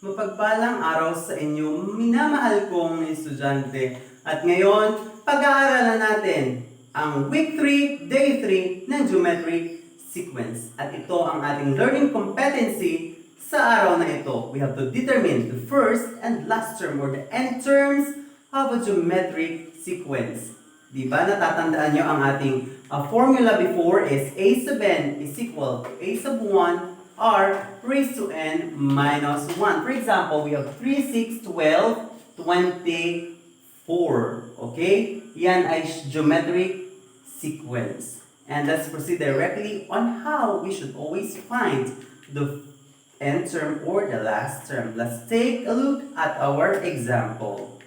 Mapagpalang araw sa inyo, minamahal kong estudyante. At ngayon, pag-aaralan natin ang Week 3, Day 3 ng Geometric Sequence. At ito ang ating learning competency sa araw na ito. We have to determine the first and last term or the end terms of a geometric sequence. Diba? Natatandaan nyo ang ating formula before is a sub n is equal to a sub 1 r raised to n minus 1. For example, we have 3, 6, 12, 24. Okay? Yan ay geometric sequence. And let's proceed directly on how we should always find the end term or the last term. Let's take a look at our example.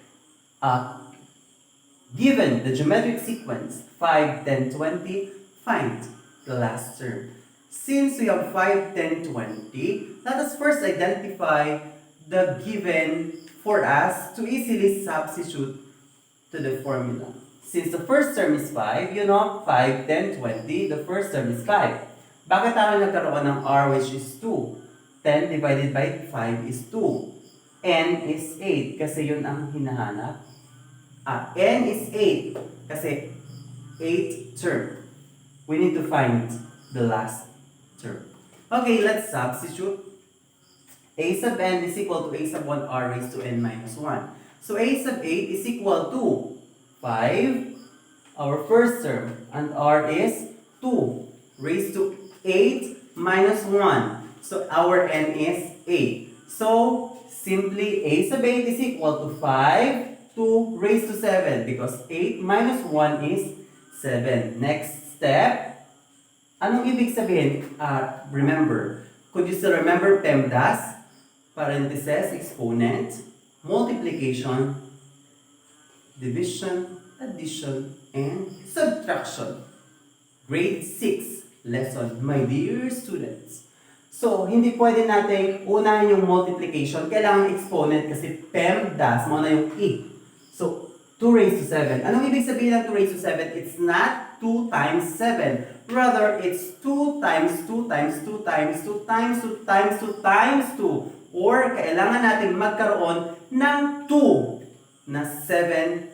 Given the geometric sequence 5, 10, 20, find the last term. Since we have 5, 10, 20, let us first identify the given for us to easily substitute to the formula. Since the first term is 5, 5, 10, 20, the first term is 5. Bakit tayo nagkaroon ng r which is 2? 10 divided by 5 is 2. N is 8 kasi yun ang hinahanap. N is 8 kasi 8 term. We need to find the last term. Okay, let's substitute. A sub n is equal to a sub 1 r raised to n minus 1. So a sub 8 is equal to 5, our first term, and r is 2 raised to 8 minus 1. So our n is 8. So simply a sub 8 is equal to 5 2 raised to 7 because 8 minus 1 is 7. Next step, anong ibig sabihin? Remember, could you still remember PEMDAS? Parentheses, exponent, multiplication, division, addition, and subtraction. Grade 6 lesson, my dear students. So, hindi pwede natin unahin yung multiplication. Kailangan exponent kasi PEMDAS, muna yung E. So, 2 raised to 7. Anong ibig sabihin ng 2 raised to 7? It's not 2 times 7. Rather, it's 2 times 2 times 2 times 2 times 2 times 2 times 2. Or, kailangan natin magkaroon ng 2 na 7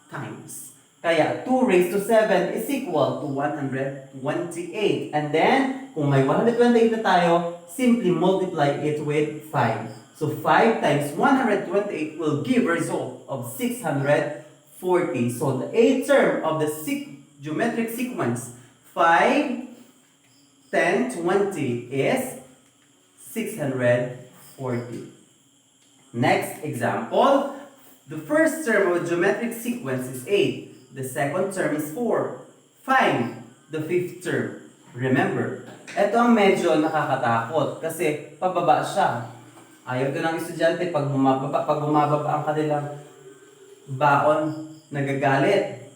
times. Kaya, 2 raised to 7 is equal to 128. And then, kung may 128 na tayo, simply multiply it with 5. So 5 times 128 will give a result of 640. So the eighth term of the geometric sequence 5, 10, 20 is 640. Next example, the first term of a geometric sequence is 8. The second term is 4. Find the fifth term. Remember, ito ang medyo nakakatakot kasi pababa siya. Ayaw ito ng estudyante pag bumababa ang kanilang baon, nagagalit.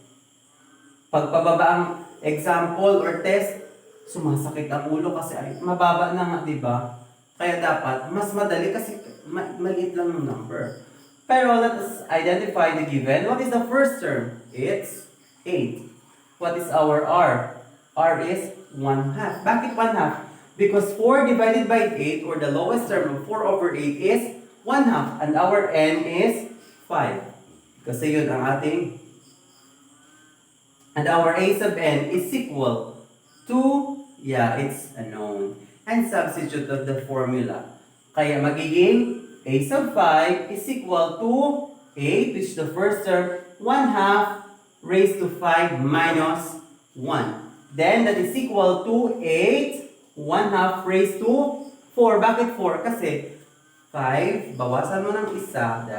Pag pababa ang example or test, sumasakit ang ulo kasi ay mababa na nga, di ba? Kaya dapat mas madali kasi maliit lang yung number. Pero let us identify the given. What is the first term? It's 8. What is our r? R is 1/2. Bakit 1/2? Because 4 divided by 8 or the lowest term of 4 over 8 is 1/2 and our n is 5. Kasi yun ang ating. And our a sub n is equal to, it's a known. And substitute of the formula. Kaya magiging a sub 5 is equal to 8, which is the first term, 1/2 raised to 5 minus 1. Then that is equal to 8 1/2 raised to 4. Bakit 4? Kasi 5, bawasan mo ng isa,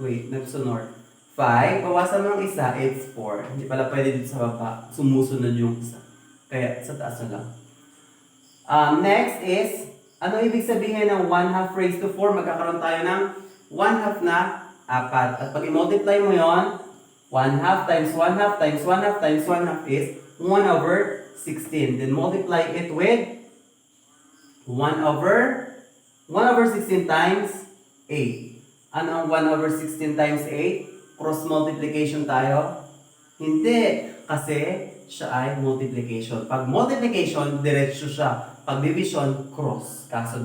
nagsunod. 5, bawasan mo ng isa, it's 4. Hindi pala pwede dito sa baba, sumusunod yung isa. Kaya sa taas na lang. Next is, ano ibig sabihin ng 1/2 raised to 4? Magkakaroon tayo ng 1/2 na 4. At pag i-multiply mo yon, 1/2 times 1/2 times 1/2 times 1/2 is 1/16. Then multiply it with 1/16 times 8. Ano ang 1/16 times 8? Cross multiplication tayo? Hindi. Kasi siya ay multiplication. Pag multiplication, diretso siya. Pag division, cross. Kaso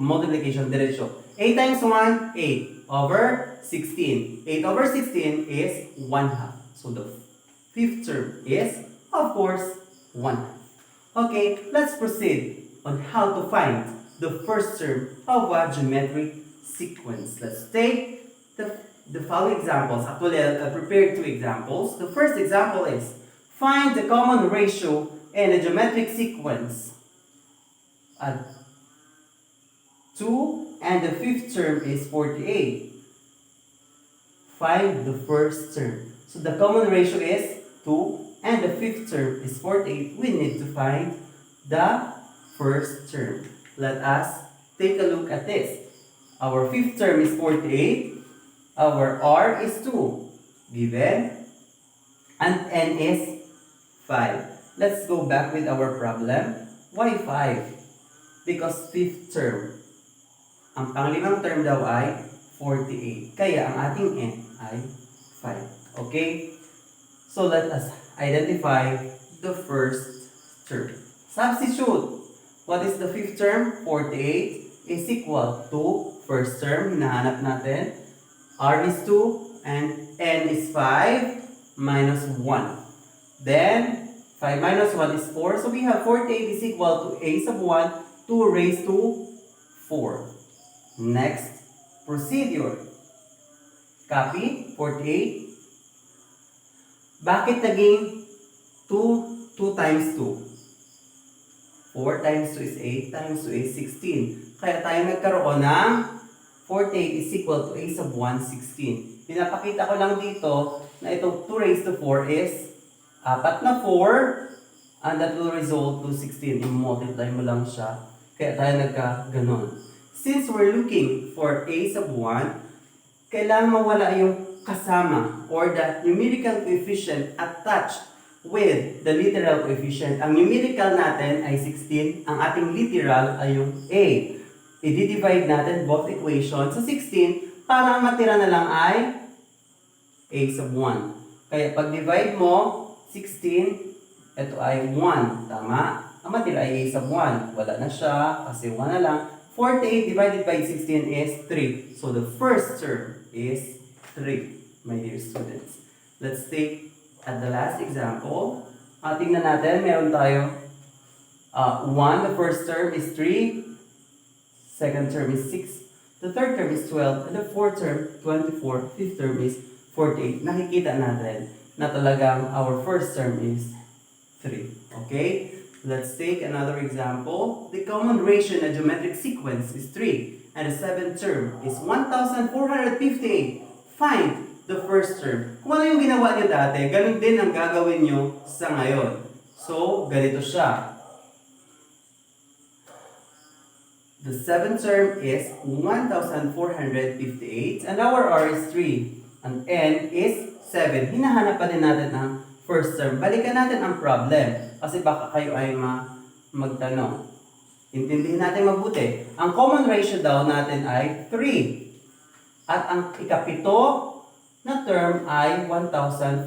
multiplication, diretso. 8 times 1, 8 over 16. 8 over 16 is 1 half. So the fifth term is, of course, 1 half. Okay, let's proceed on how to find the first term of a geometric sequence. Let's take the following examples. Actually, I prepared 2 examples. The first example is, find the common ratio in a geometric sequence. 2 and the fifth term is 48. Find the first term. So the common ratio is 2 and the fifth term is 48. We need to find the first term. Let us take a look at this. Our fifth term is 48. Our R is 2, given, and N is 5. Let's go back with our problem. Why 5? Because fifth term. Ang panglimang term daw ay 48. Kaya ang ating N ay 5. Okay? So let us identify the first term. Substitute. What is the fifth term? 48 is equal to first term. Hinahanap natin. R is 2 and N is 5 minus 1. Then, 5 minus 1 is 4. So we have 48 is equal to a sub 1, 2 raised to 4. Next procedure. Copy, 48. Bakit naging 2 times 2? 4 times 2 is 8, times 2 is 16. Kaya tayo nagkaroon ng 48 is equal to a sub 1, 16. Pinapakita ko lang dito na itong 2 raised to 4 is 4 na 4 and that will result to 16. I-multiply mo lang siya. Kaya tayo nagka-ganon. Since we're looking for a sub 1, kailangan mawala yung kasama or the numerical coefficient attached with the literal coefficient. Ang numerical natin ay 16. Ang ating literal ay yung a. I-divide natin both equations sa 16 para ang matira na lang ay a sub 1. Kaya pag divide mo 16, ito ay 1. Tama? Ang matira ay a sub 1. Wala na siya kasi 1 na lang. 48 divided by 16 is 3. So the first term is 3, my dear students. Let's take at the last example. Tingnan natin, meron tayo 1. The first term is 3. Second term is 6. The third term is 12. And the fourth term, 24. Fifth term is 48. Nakikita natin na talagang our first term is 3. Okay? Let's take another example. The common ratio in a geometric sequence is 3. And the seventh term is 1,458. Find the first term. Kung ano yung ginawa niyo dati, ganun din ang gagawin niyo sa ngayon. So, ganito siya. The seventh term is 1,458 and our R is 3 and N is 7. Hinahanap pa din natin ang first term. Balikan natin ang problem kasi baka kayo ay magtanong. Intindihin natin mabuti. Ang common ratio daw natin ay 3 at ang ikapito na term ay 1,458.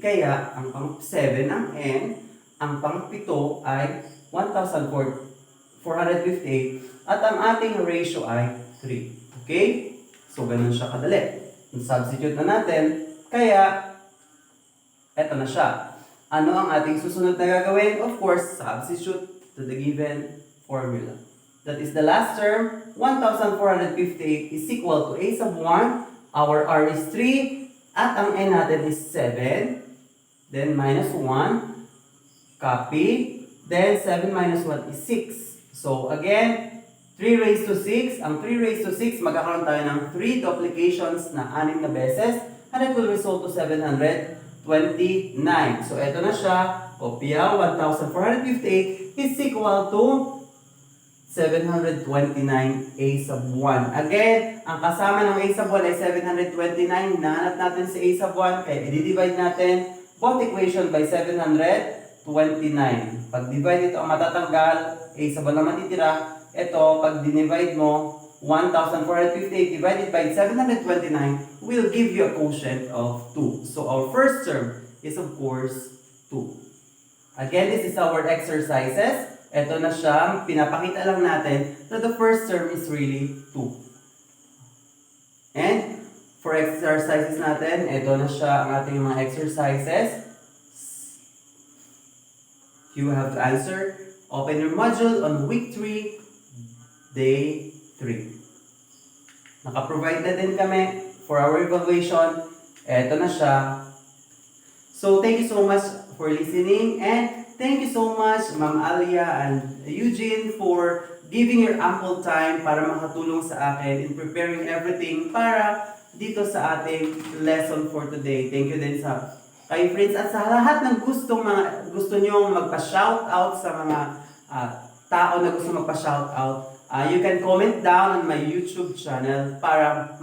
Kaya ang pang 7 ang N, ang pang 7 ay 1,458 at ang ating ratio ay 3. Okay? So, ganun siya kadali. Substitute na natin. Kaya, eto na siya. Ano ang ating susunod na gagawin? Of course, substitute to the given formula. That is the last term. 1,458 is equal to a sub 1. Our R is 3. At ang N natin is 7. Then, minus 1. Copy. Then, 7 minus 1 is 6. So, again, 3 raised to 6. Ang 3 raised to 6, magkakaroon tayo ng 3 duplications na 6 na beses. And it will result to 729. So, ito na siya. Kopya, 1,458 is equal to 729 a sub 1. Again, ang kasama ng a sub 1 ay 729. Hinahanap natin si a sub 1. Kaya i-divide natin both equation by 729. Pag divide ito ang matatanggal, a sub 1 na matitira. Ito, pag dinivide mo, 1,458 divided by 729 will give you a quotient of 2. So our first term is of course 2. Again, this is our exercises. Ito na siya, pinapakita lang natin na the first term is really 2. And for exercises natin, ito na siya ang ating mga exercises. You have to answer. Open your module on week 3, day 3. Naka-provide na din kami for our evaluation. Ito na siya. So, thank you so much for listening, and thank you so much, Ma'am Alia and Eugene, for giving your ample time para makatulong sa akin in preparing everything para dito sa ating lesson for today. Thank you din sa kay friends at sa lahat ng gusto nyo magpa-shoutout sa mga tao na gusto magpa-shoutout. You can comment down on my YouTube channel para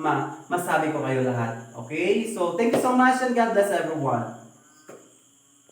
masabi ko kayo lahat. Okay? So, thank you so much and God bless everyone.